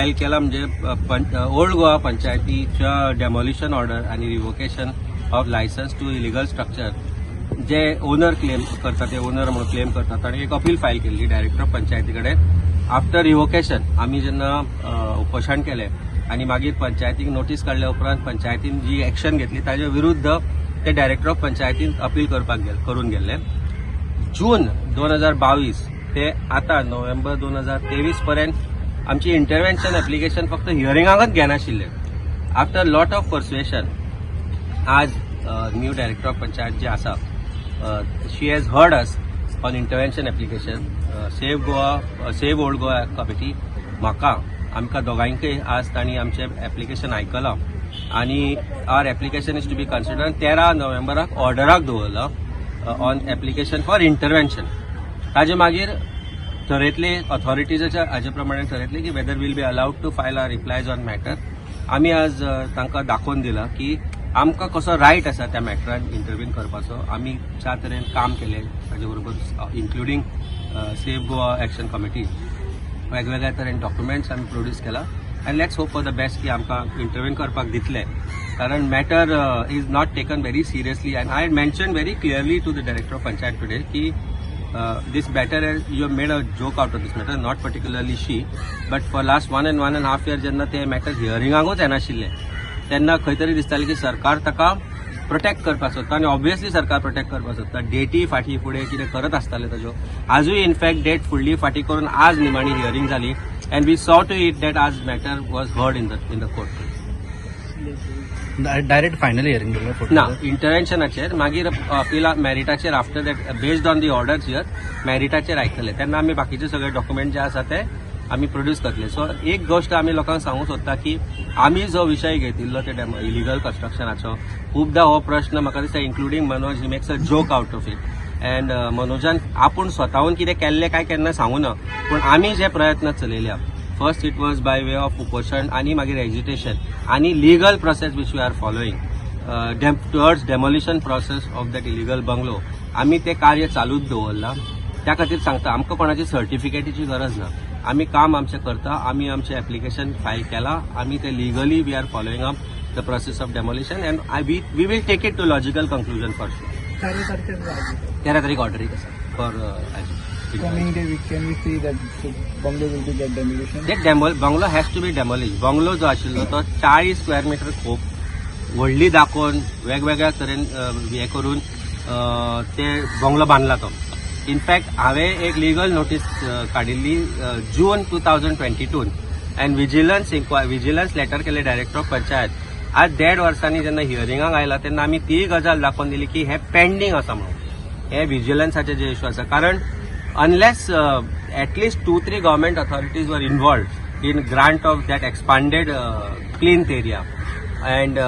File केला म्हणजे old Goa पंचायतीच्या डेमोलिशन ऑर्डर आणि revocation of licence to illegal structure जे ओनर क्लेम करतात ते ओनर म्हणून क्लेम करतात आणि एक अपील फायल केली डायरेक्टर ऑफ पंचायतीकडे. आफ्टर रिवोकेशन आम्ही जेन्ना उपोषण केले आणि मागीर पंचायतीक नोटीस काडल्या उपरांत पंचायतीन जी एक्शन घेतली ताजे विरुद्ध ते डायरेक्टर ऑफ पंचायतीन अपील करून गेले. जून 2022 ते आता नोव्हेंबर 2023 पर्यंत आमची इंटरव्हेन्शन एप्लिकेशन फक्त हियरिंगाकच घेनाशिल्ले. आफ्टर लॉट ऑफ पर्सुएशन आज न्यू डायरेक्टर ऑफ पंचायत जे आसा she has heard us on intervention application. Save old Goa committee म्हाका आमकां दोगांयकय आज तांणी आमचें एप्लिकेशन आयकलां आणि our application is to be consider 13 नोव्हेंबराक ऑर्डराक दवरला ऑन एप्लिकेशन फॉर इंटरव्हेन्शन. ताजे मागीर ठरयतले ऑथॉरिटीजाच्या हाजे प्रमाणे ठरयतले की whether we'll be allowed to file our replies on matter. आमी आज तांकां दाखोवन दिला की आमकां कसो रायट आसा त्या मॅटरान इंटरव्हीन करपाचो. आमी ज्या तरेन काम केलें ताजे बरोबर including save Goa action committee वेगवेगळ्या तरेन डॉक्युमेंट्स आमी प्रोड्यूस केला and let's hope for the best की आमकां इंटरव्हीन करपाक दितले कारण matter is not taken very seriously. And I mention very clearly to the director of panchayat today की this matter you have made a joke out of this matter, not particularly she, but for last 1.5 years जेन्ना ते matter हियरिंगाकूच येनाशिल्ले तेन्ना खंय तरी दिसतालें की सरकार ताका प्रोटेक्ट करपाक सोदता आनी ऑब्वियसली सरकार प्रोटेक्ट करपाक सोदता. डेटी फाटी फुडें कितें करत आसताले ताज्यो आजूय इनफॅक्ट डेट फुडली फाटी करून आज निमाणी हियरिंग जाली and we saw to it that आज matter was heard in the court. Direct final hearing ना इंटरव्हेन्शनाचेर मागीर अपिला मॅरिटाचेर after that based on the orders hear मॅरिटाचेर आयकतले तेन्ना आमी बाकीचे सगळे डॉक्युमेंट जे आसा ते आमी प्रोड्यूस करतले. सो एक गोष्ट आमी लोकांक सांगूंक सोदता की आमी जो विशय घेतिल्लो ते इलिगल कन्स्ट्रक्शनाचो खूबदां हो प्रश्न म्हाका दिसता including Manoj he makes a joke out of it and मनोजान आपूण स्वताहून कितें केल्लें काय केन्ना सांगूं ना पूण आमी जे प्रयत्न चलयल्या first it was by way of उपोषण आणि मागीर एजिटेशन आणि legal process which we are following towards demolition process of that illegal bungalow आमी ते कार्य चालूच दवरला. त्या खातीर सांगता आमकां कोणाची सर्टिफिकेटीची गरज ना. आमी काम आमचें करता. आमी आमचें एप्लिकेशन फायल केलां. आमी ते legally we are following up the process of demolition and we will take it to logical conclusion for sure. 13 तारीख ऑर्डरीक आसा for coming day can we see that bungalow will be get demolition? That bungalow has to be demolished. Bungalow जो आशिल्लो तो 40 square metre खूप व्हडली दाखोवन वेगवेगळ्या तरेन हे करून ते बंगलो बांदला तो. इनफॅक्ट हांवें एक लिगल नोटीस काडिल्ली जून 2022 अँड विजिलन्स लेटर केले डायरेक्टर ऑफ पंचायत. आज 1.5 वर्सांनी जेन्ना हियरिंगाक आयला तेन्ना आमी ती गजाल दाखोवन दिली की हे पेंडींग आसा म्हणून हे विजिलन्साचे जे इश्यू आसा कारण unless at least 2-3 government authorities were involved in grant of that expanded cleanth area and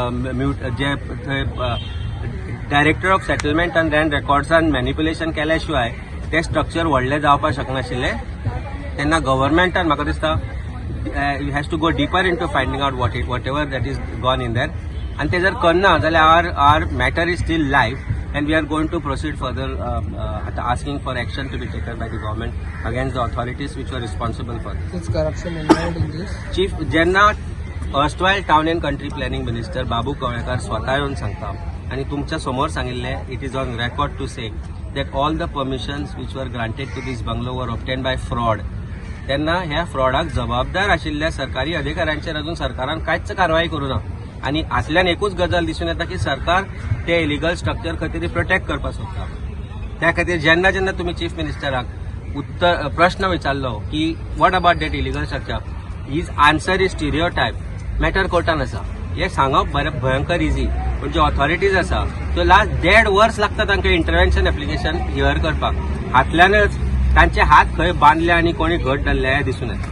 director of settlement and then records and manipulation केल्याशिवाय ते स्ट्रक्चर व्हडले जावपाक शकनाशिल्ले. तेन्ना गव्हर्मेंटान म्हाका दिसता you has to go deeper into finding out whatever that is gone in that आनी ते जर करना जाल्यार our matter is still live and we are going to proceed further asking for action to be taken by the government against the authorities which were responsible for this. Is corruption involved in this? Chief jenna erstwhile town and country planning minister बाबू कवळेकर स्वतः येवन सांगता आणि तुमच्या समोर सांगिल्ले it is on record to say that all the permissions which were granted to this bungalow were obtained by fraud. तेन्ना ह्या फ्रॉडाक जबाबदार आशिल्ल्या सरकारी अधिकाऱ्यांचेर अजून सरकारान कांयच कारवाई करूना आणि हातल्यान एकूच गजाल दिसून येता की सरकार ते इलिगल स्ट्रक्चर खंय तरी प्रोटेक्ट करपाक सोदता. त्या खातीर जेन्ना जेन्ना तुमी चीफ मिनिस्टराक प्रश्न विचारलो की what about that illegal structure his answer is stereotype matter कोर्टान आसा हे सांगप भयंकर इजी पण जे ऑथॉरिटीज आसा त्यो लास्ट 1.5 वर्स लागता तांकां इंटरव्हेन्शन एप्लिकेशन हियर करपाक. हातल्यानच तांचे हात खंय बांदले आनी कोणी घट धरले दिसून येता.